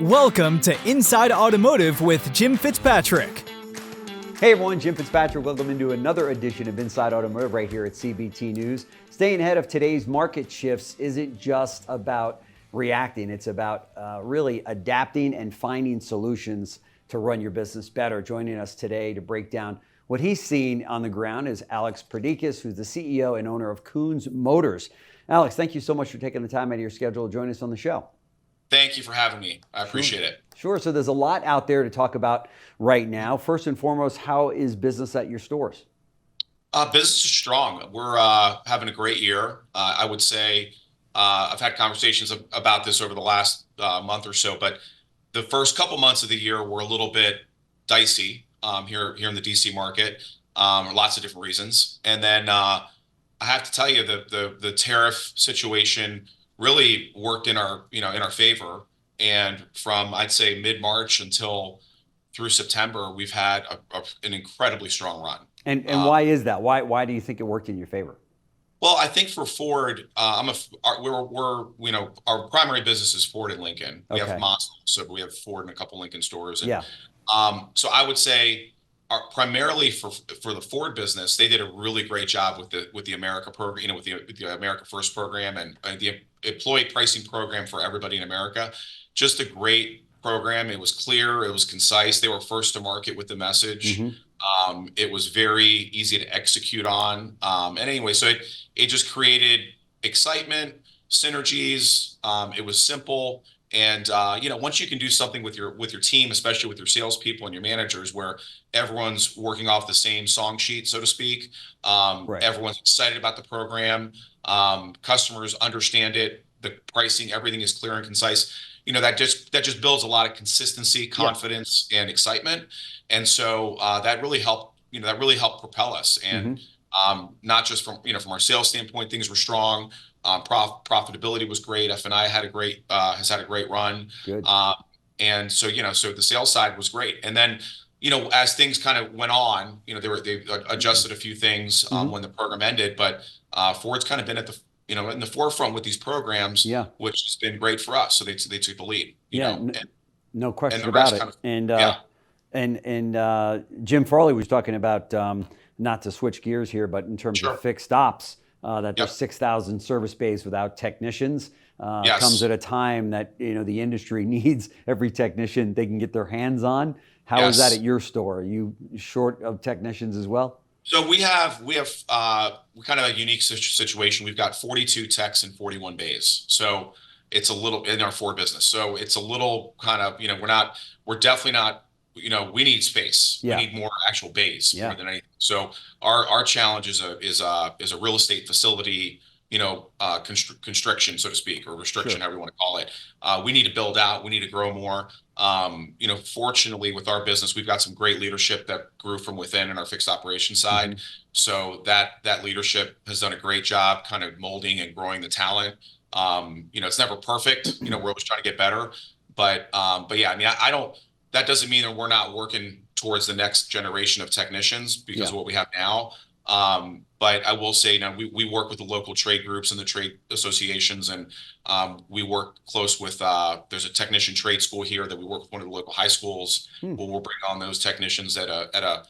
Welcome to Inside Automotive with Jim Fitzpatrick. Hey everyone, Jim Fitzpatrick. Welcome into another edition of Inside Automotive right here at CBT News. Staying ahead of today's market shifts isn't just about reacting. It's about really adapting and finding solutions to run your business better. Joining us today to break down what he's seen on the ground is Alex Perdikis, who's the CEO and owner of Koons Motors. Alex, thank you so much for taking the time out of your schedule to join us on the show. Thank you for having me. I appreciate it. Sure. So there's a lot out there to talk about right now. First and foremost, how is business at your stores? Business is strong. We're having a great year. I would say I've had conversations about this over the last month or so, but the first couple months of the year were a little bit dicey here in the DC market, lots of different reasons. And then I have to tell you the tariff situation really worked in our favor. And from, I'd say, mid-March until through September, we've had an incredibly strong run. And why is that? Why do you think it worked in your favor? Well, I think for Ford, our primary business is Ford and Lincoln. We have Mazda, so we have Ford and a couple Lincoln stores. And, so I would say primarily for the Ford business, they did a really great job with the America program, with the America First program and the employee pricing program for everybody in America. Just a great program. It was clear, it was concise. They were first to market with the message. Mm-hmm. It was very easy to execute on. And anyway, so it just created excitement, synergies. It was simple. And once you can do something with your team, especially with your salespeople and your managers, where everyone's working off the same song sheet, so to speak, everyone's excited about the program, customers understand it, the pricing, everything is clear and concise. That just builds a lot of consistency, confidence, and excitement. And so that really helped. That really helped propel us. And not just from our sales standpoint, things were strong. Profitability was great. F&I has had a great run. Good. And so so the sales side was great. And then as things kind of went on, they adjusted a few things when the program ended. But Ford's kind of been at the in the forefront with these programs, which has been great for us. So they took the lead. No question about it. And Jim Farley was talking about, not to switch gears here, but in terms of fixed ops, that there's 6,000 service bays without technicians. Comes at a time that the industry needs every technician they can get their hands on. How is that at your store? Are you short of technicians as well? So we have kind of a unique situation. We've got 42 techs and 41 bays. So it's a little in our Ford business. So it's a little kind of we're definitely not. We need space. We need more actual bays more than anything. So our challenge is a real estate facility, constriction, so to speak, or restriction, however you want to call it. We need to build out. We need to grow more. Fortunately, with our business, we've got some great leadership that grew from within in our fixed operations side. So that leadership has done a great job kind of molding and growing the talent. It's never perfect. We're always trying to get better. But yeah, I don't. That doesn't mean that we're not working towards the next generation of technicians because of what we have now. But I will say, we work with the local trade groups and the trade associations, and we work close with. There's a technician trade school here that we work with one of the local high schools. We'll bring on those technicians at a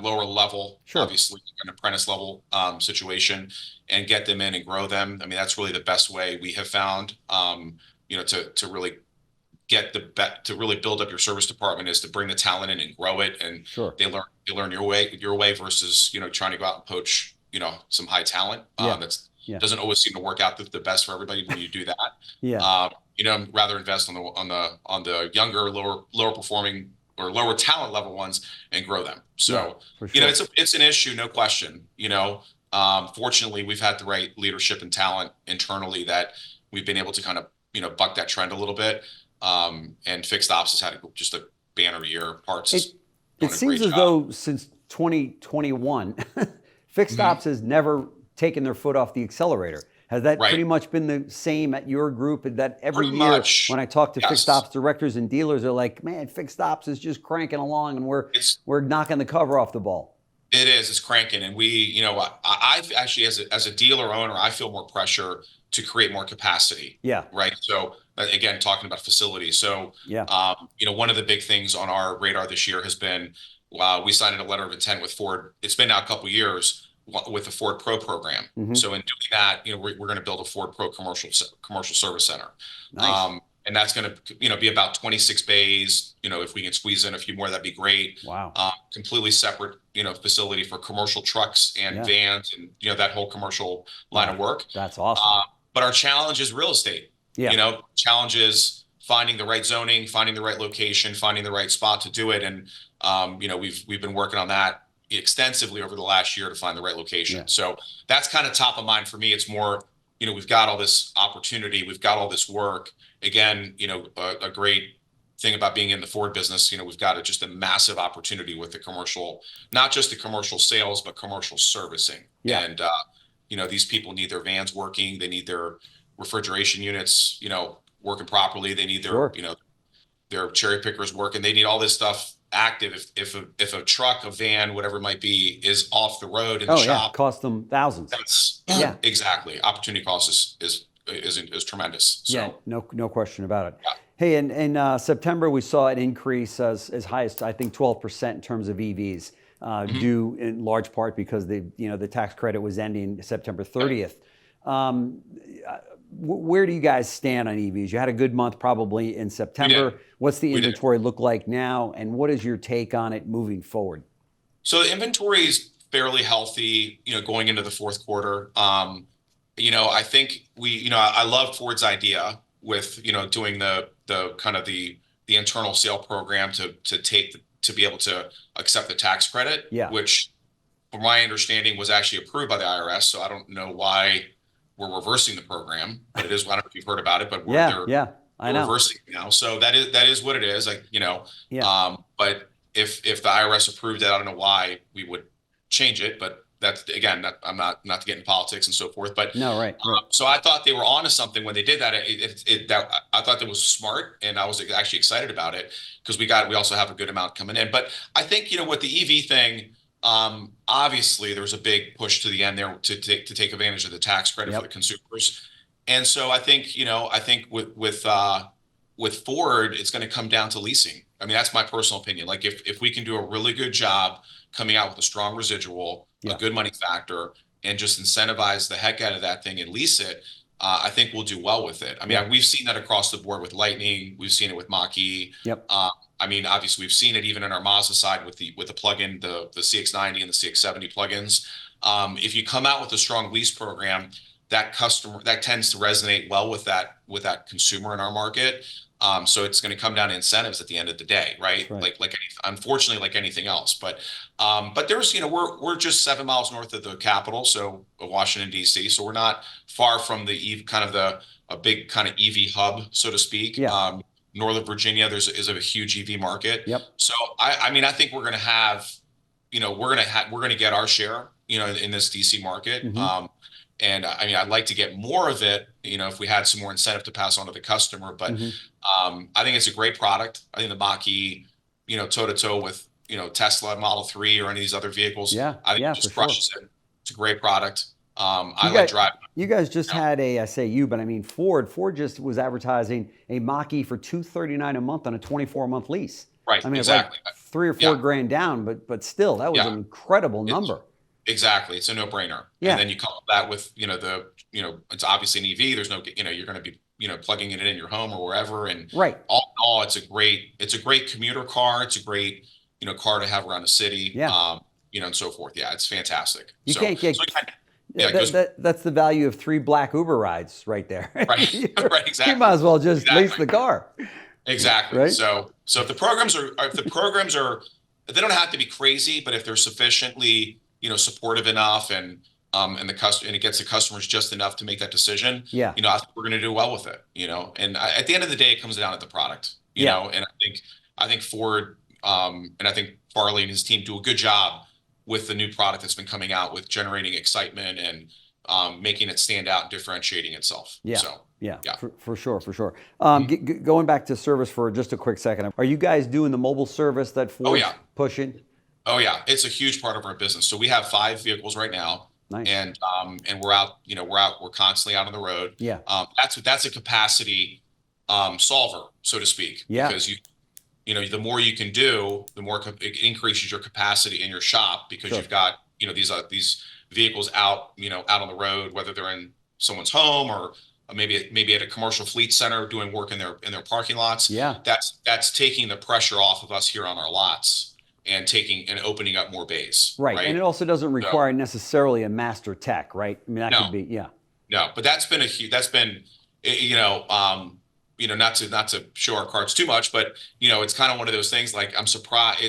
lower level, obviously an apprentice level situation, and get them in and grow them. That's really the best way we have found. To really to really build up your service department is to bring the talent in and grow it, and they learn your way versus trying to go out and poach some high talent. Doesn't always seem to work out the best for everybody when you do that. Rather invest on the younger, lower performing or lower talent level ones and grow them. So it's an issue, no question. Fortunately, we've had the right leadership and talent internally that we've been able to kind of buck that trend a little bit. And fixed ops has had just a banner year. Parts. It seems as though since 2021, fixed ops has never taken their foot off the accelerator. Has that pretty much been the same at your group? That every year when I talk to fixed ops directors and dealers, they're like, "Man, fixed ops is just cranking along, and we're knocking the cover off the ball." It is. It's cranking, and I've actually, as a dealer owner, I feel more pressure to create more capacity. Right. So again, talking about facilities. So, Yeah. one of the big things on our radar this year has been we signed a letter of intent with Ford. It's been now a couple of years with the Ford Pro program. So in doing that, we're going to build a Ford Pro commercial service center. Nice. And that's going to, be about 26 bays. If we can squeeze in a few more, that'd be great. Wow. Completely separate, facility for commercial trucks and vans and, that whole commercial line of work. That's awesome. But our challenge is real estate. Yeah. Challenge is finding the right zoning, finding the right location, finding the right spot to do it. And, we've been working on that extensively over the last year to find the right location. Yeah. So that's kind of top of mind for me. It's more, we've got all this opportunity, we've got all this work. Again, a great thing about being in the Ford business, we've got just a massive opportunity with the commercial, not just the commercial sales, but commercial servicing. Yeah. And, these people need their vans working. They need their refrigeration units, working properly. They need their, their cherry pickers working. They need all this stuff active. If a truck, a van, whatever it might be, is off the road in the shop, cost them thousands. That's exactly. Opportunity cost is tremendous. So, yeah, no question about it. Yeah. Hey, in September we saw an increase as high as I think 12% in terms of EVs, due in large part because the tax credit was ending September 30th. Where do you guys stand on EVs? You had a good month probably in September. What's the inventory look like now, and what is your take on it moving forward? So the inventory is fairly healthy, going into the fourth quarter. I think I love Ford's idea with, doing the kind of the internal sale program to be able to accept the tax credit, which from my understanding was actually approved by the IRS. So I don't know why we're reversing the program, but it is. I don't know if you've heard about it, but they're reversing it now. So that is what it is. But if the IRS approved it, I don't know why we would change it, but that's again, I'm not to get into politics and so forth, but no, right. So I thought they were onto something when they did that. I thought that was smart, and I was actually excited about it because we also have a good amount coming in. But I think with the EV thing, obviously there's a big push to the end there to take advantage of the tax credit for the consumers, and so I think with Ford, it's going to come down to leasing. I mean, that's my personal opinion. Like if we can do a really good job coming out with a strong residual, a good money factor, and just incentivize the heck out of that thing and lease it, I think we'll do well with it. I mean, we've seen that across the board with Lightning. We've seen it with Mach-E. I mean, obviously, we've seen it even in our Mazda side with the plug-in, the CX-90 and the CX-70 plugins. If you come out with a strong lease program, that tends to resonate well with that consumer in our market. So it's going to come down to incentives at the end of the day, right? Unfortunately, like anything else. But there's, we're just 7 miles north of the capital, so Washington D.C. So we're not far from a big kind of EV hub, so to speak. Northern Virginia, is a huge EV market. So I mean, I think we're going to have, we're going to get our share, in this DC market. And I mean, I'd like to get more of it, if we had some more incentive to pass on to the customer. But I think it's a great product. I think the Mach-E, toe to toe with, Tesla Model 3 or any of these other vehicles. I think it just crushes it. It's a great product. I like driving. You guys just had I say you, but I mean Ford. Ford just was advertising a Mach-E for $239 a month on a 24-month lease. Right. I mean, exactly. It's like $3 or $4 grand down, but still, that was an incredible number. Exactly. It's a no-brainer. And then you couple that with, it's obviously an EV. There's no, you're going to be, plugging it in your home or wherever. And all in all, it's a great commuter car. It's a great, car to have around the city. And so forth. Yeah, it's fantastic. You can't get. That's the value of 3 black Uber rides right there. Right. Exactly. You might as well just lease the car. Exactly. Right? So if the programs are, they don't have to be crazy, but if they're sufficiently, supportive enough and it gets the customers just enough to make that decision, I think we're going to do well with it, and at the end of the day, it comes down to the product, know, and I think Ford, and I think Farley and his team do a good job with the new product that's been coming out with generating excitement and making it stand out and differentiating itself. For sure. Going back to service for just a quick second, are you guys doing the mobile service that Ford's pushing? Oh yeah, it's a huge part of our business. So we have 5 vehicles right now. Nice. And we're out, we're constantly out on the road. That's a capacity solver, so to speak, Yeah. because the more you can do, the more it increases your capacity in your shop, because Sure. you've got, these vehicles out, out on the road, whether they're in someone's home or maybe at a commercial fleet center doing work in their parking lots. Yeah. That's taking the pressure off of us here on our lots and opening up more bays. Right. And it also doesn't require necessarily a master tech, right? I mean, that could be, yeah. No, but that's been not to show our cards too much, but it's kind of one of those things. Like, I'm surprised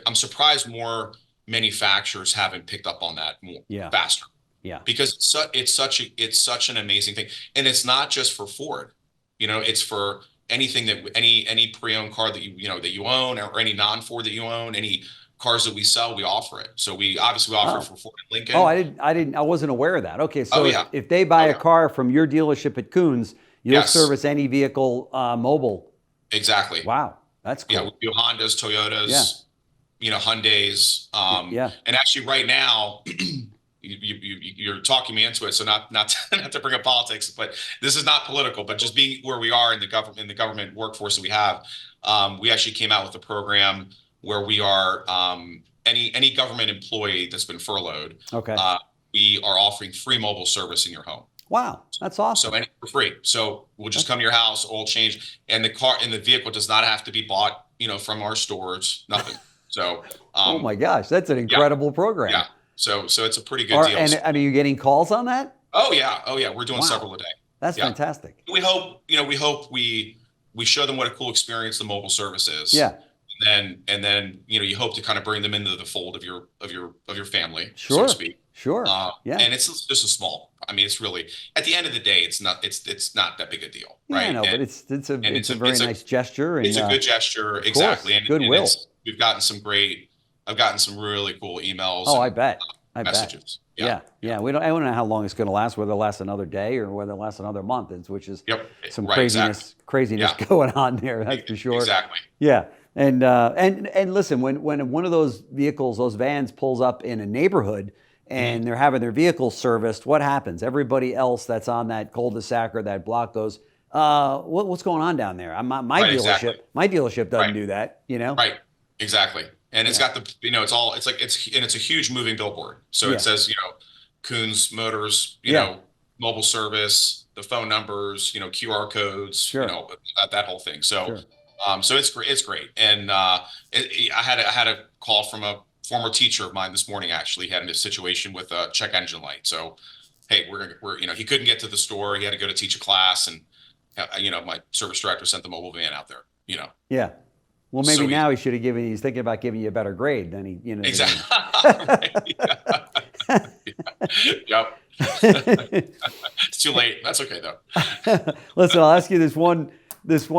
I'm surprised more manufacturers haven't picked up on that more faster. Yeah. Because it's such an amazing thing, and it's not just for Ford. It's for anything any pre-owned car that you own, or any non-Ford that you own, any cars that we sell, we offer it. So we offer it for Ford and Lincoln. Oh, I wasn't aware of that. Okay, so if they buy a car from your dealership at Koons, you'll service any vehicle mobile. Exactly. Wow, that's cool. Yeah, we do Hondas, Toyotas, Hyundais. And actually, right now, you're talking me into it. So not to bring up politics, but this is not political. But just being where we are in the government workforce that we have, we actually came out with a program where we are any government employee that's been furloughed. Okay. We are offering free mobile service in your home. Wow, that's awesome. So for free. So we'll just come to your house, oil change, and the vehicle does not have to be bought, from our stores. Nothing. So. Oh my gosh, that's an incredible program. Yeah. So it's a pretty good deal. And are you getting calls on that? Oh yeah. We're doing several a day. That's fantastic. We hope we show them what a cool experience the mobile service is. Yeah. And then you hope to kind of bring them into the fold of your family, sure, so to speak. Sure. Yeah. And it's just a small. I mean, it's really, at the end of the day, it's not that big a deal, right? Yeah, I know, but it's a very nice gesture. And, it's a good gesture, exactly. And goodwill. I've gotten some really cool emails. Oh, I bet. Messages. Yeah. I don't know how long it's going to last, whether it lasts another day or whether it lasts another month, which is some craziness going on there. That's for sure. Exactly. Yeah. And listen, when one of those vehicles, those vans pulls up in a neighborhood and they're having their vehicle serviced, what happens? Everybody else that's on that cul-de-sac or that block goes, what's going on down there? My dealership doesn't do that, Right. Exactly. And it's got it's a huge moving billboard. So it says, Koons Motors, mobile service, the phone numbers, QR codes, that whole thing. So, so it's great. And I had a call from a former teacher of mine this morning. Actually, had a situation with a check engine light. So, hey, we're he couldn't get to the store. He had to go to teach a class, and my service director sent the mobile van out there. Yeah. Well, maybe now he's thinking about giving you a better grade than he, Exactly. Yep. It's too late. That's okay though. Listen, I'll ask you this one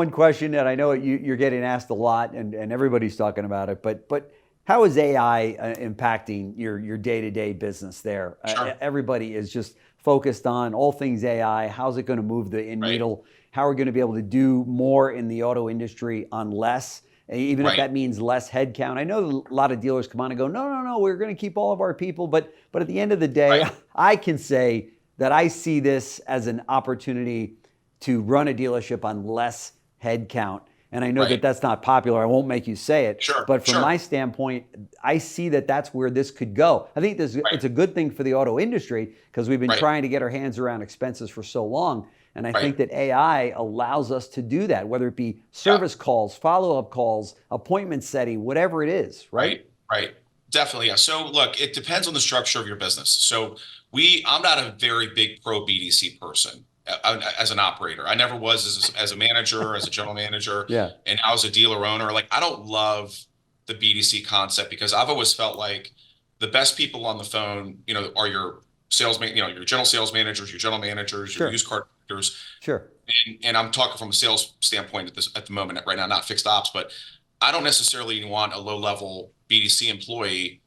question, and I know you're getting asked a lot, and everybody's talking about it. But how is AI impacting your day-to-day business there? Sure. Everybody is just focused on all things AI. How's it going to move the needle? How are we going to be able to do more in the auto industry on less? Even if that means less headcount. I know a lot of dealers come on and go, no, we're going to keep all of our people. But at the end of the day, I can say that I see this as an opportunity to run a dealership on less headcount. And I know that that's not popular. I won't make you say it. Sure. But from my standpoint, I see that that's where this could go. I think it's a good thing for the auto industry because we've been trying to get our hands around expenses for so long. And I think that AI allows us to do that, whether it be service calls, follow-up calls, appointment setting, whatever it is, right? Right. Definitely. Yeah. So look, it depends on the structure of your business. So I'm not a very big pro BDC person as an operator. I never was as a manager, as a general manager. Yeah. And now as a dealer owner, like I don't love the BDC concept because I've always felt like the best people on the phone, are your salesman, your general sales managers, your general managers, your used car directors. Sure. And I'm talking from a sales standpoint at the moment right now, not fixed ops, but I don't necessarily want a low-level BDC employee,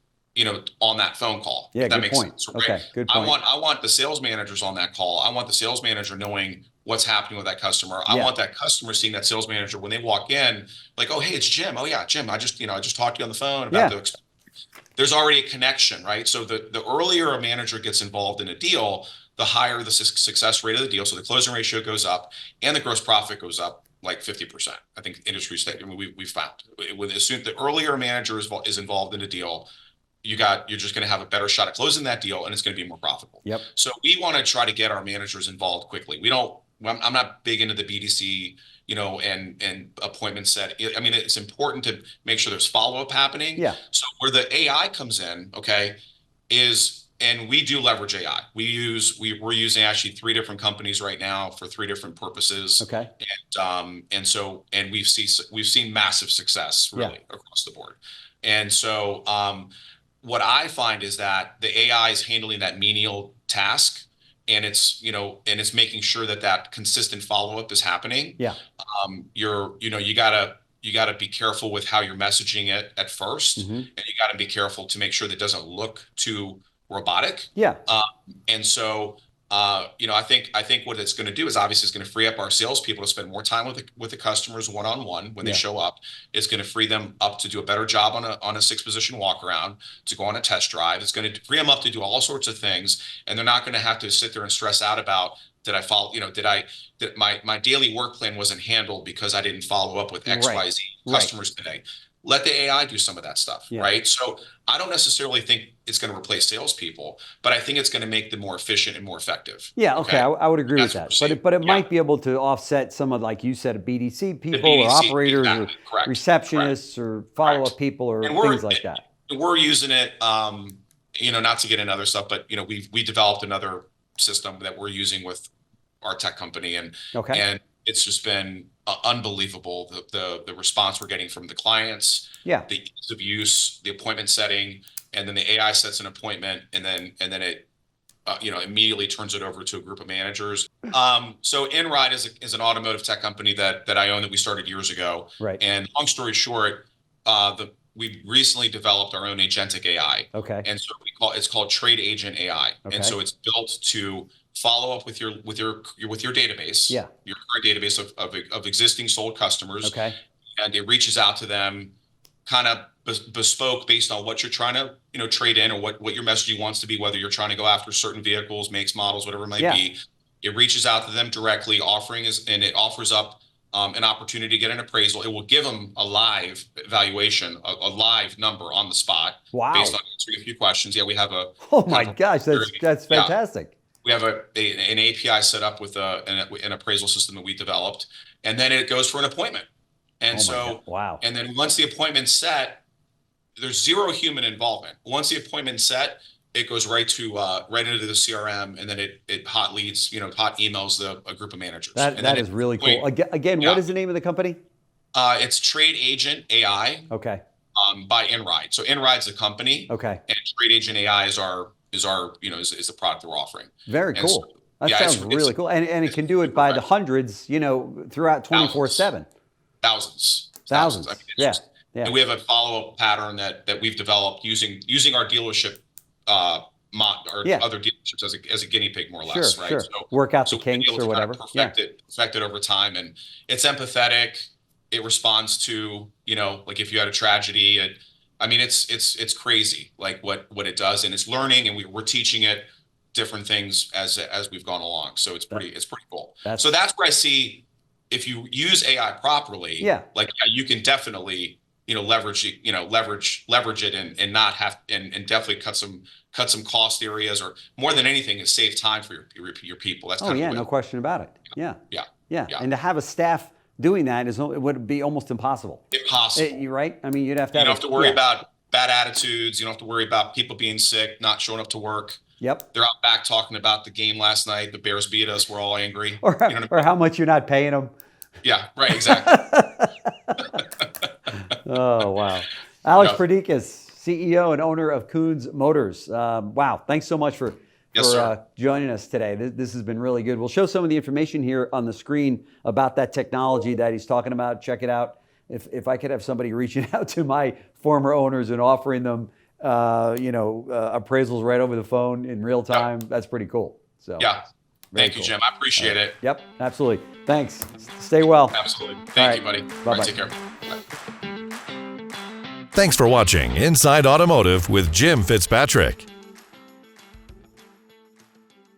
on that phone call. Yeah, that makes sense. Right? Okay, good point. I want the sales managers on that call. I want the sales manager knowing what's happening with that customer. I want that customer seeing that sales manager when they walk in, like, oh, hey, it's Jim. Oh yeah, Jim. I just talked to you on the phone about there's already a connection, right? So the earlier a manager gets involved in a deal, the higher the success rate of the deal. So the closing ratio goes up and the gross profit goes up like 50%. I think industry state, I mean, we've found with the earlier a manager is involved in a deal, you're just going to have a better shot at closing that deal, and it's going to be more profitable. Yep. So we want to try to get our managers involved quickly. I'm not big into the BDC, and appointment set. I mean, it's important to make sure there's follow-up happening. Yeah. So where the AI comes in, okay, and we do leverage AI. We're using actually 3 different companies right now for 3 different purposes. Okay. And we've seen massive success really across the board. And so what I find is that the AI is handling that menial task, and it's making sure that consistent follow-up is happening. Yeah. You gotta be careful with how you're messaging it at first, and you gotta be careful to make sure that it doesn't look too robotic. Yeah. And so I think what it's going to do is obviously it's going to free up our salespeople to spend more time with the customers one-on-one when they show up. It's going to free them up to do a better job on a 6-position walk around, to go on a test drive. It's going to free them up to do all sorts of things, and they're not going to have to sit there and stress out about, did I follow, that my daily work plan wasn't handled because I didn't follow up with XYZ customers today. Let the AI do some of that stuff, right? So I don't necessarily think it's going to replace salespeople, but I think it's going to make them more efficient and more effective. Yeah, okay, I would agree with that. But it might be able to offset some of, like you said, BDC people or operators or receptionists or follow-up people or things like that. We're using it, not to get into other stuff, but we developed another system that we're using with our tech company, and it's just been unbelievable, the response we're getting from the clients, the ease of use, the appointment setting, and then the AI sets an appointment, and then it immediately turns it over to a group of managers. So InRide is an automotive tech company that I own, that we started years ago. Right. And long story short, we recently developed our own agentic AI. Okay. And so it's called Trade Agent AI. Okay. And so it's built to follow up with your database, your current database of existing sold customers. Okay. And it reaches out to them kind of bespoke based on what you're trying to trade in, or what your messaging wants to be, whether you're trying to go after certain vehicles, makes, models, whatever it might be. It reaches out to them directly, and it offers up an opportunity to get an appraisal. It will give them a live valuation, a live number on the spot. Wow. Based on answering a few questions. Yeah, we have a. Oh my gosh, that's fantastic. We have an API set up with an appraisal system that we developed, and then it goes for an appointment. And and then once the appointment's set, there's zero human involvement. Once the appointment's set, it goes right into the CRM, and then it hot leads, hot emails a group of managers. That is really cool. Again, what is the name of the company? It's Trade Agent AI. Okay. By InRide. So InRide's the company. Okay. And Trade Agent AI is the product that we're offering. Very cool. That sounds really cool. And it can do it by the hundreds, throughout 24/7. Thousands. I mean, and we have a follow-up pattern that we've developed using our dealership other dealerships as a guinea pig, more or less, right? Sure. So work out the kinks or whatever. Perfect it over time, and it's empathetic. It responds to like if you had a tragedy. It's crazy, like what it does, and it's learning, and we're teaching it different things as we've gone along. So it's pretty cool. So that's where I see, if you use AI properly, you can definitely leverage it and not have and definitely cut some cost areas, or more than anything is save time for your people. That's no question about it. Yeah. And to have a staff doing that it would be almost impossible. You're right. I mean, you'd have to. You don't have to worry about bad attitudes. You don't have to worry about people being sick, not showing up to work. Yep. They're out back talking about the game last night. The Bears beat us. We're all angry. Or how much you're not paying them. Yeah. Right. Exactly. Oh wow. Alex Perdikis, CEO and owner of Koons Motors. Wow. Thanks so much for joining us today. This has been really good. We'll show some of the information here on the screen about that technology that he's talking about. Check it out. If I could have somebody reaching out to my former owners and offering them, appraisals right over the phone in real time, that's pretty cool. So thank you, Jim. I appreciate it. Yep, absolutely. Thanks. Stay well. Absolutely. Thank you, buddy. Bye-bye. Take care. Bye. Thanks for watching Inside Automotive with Jim Fitzpatrick.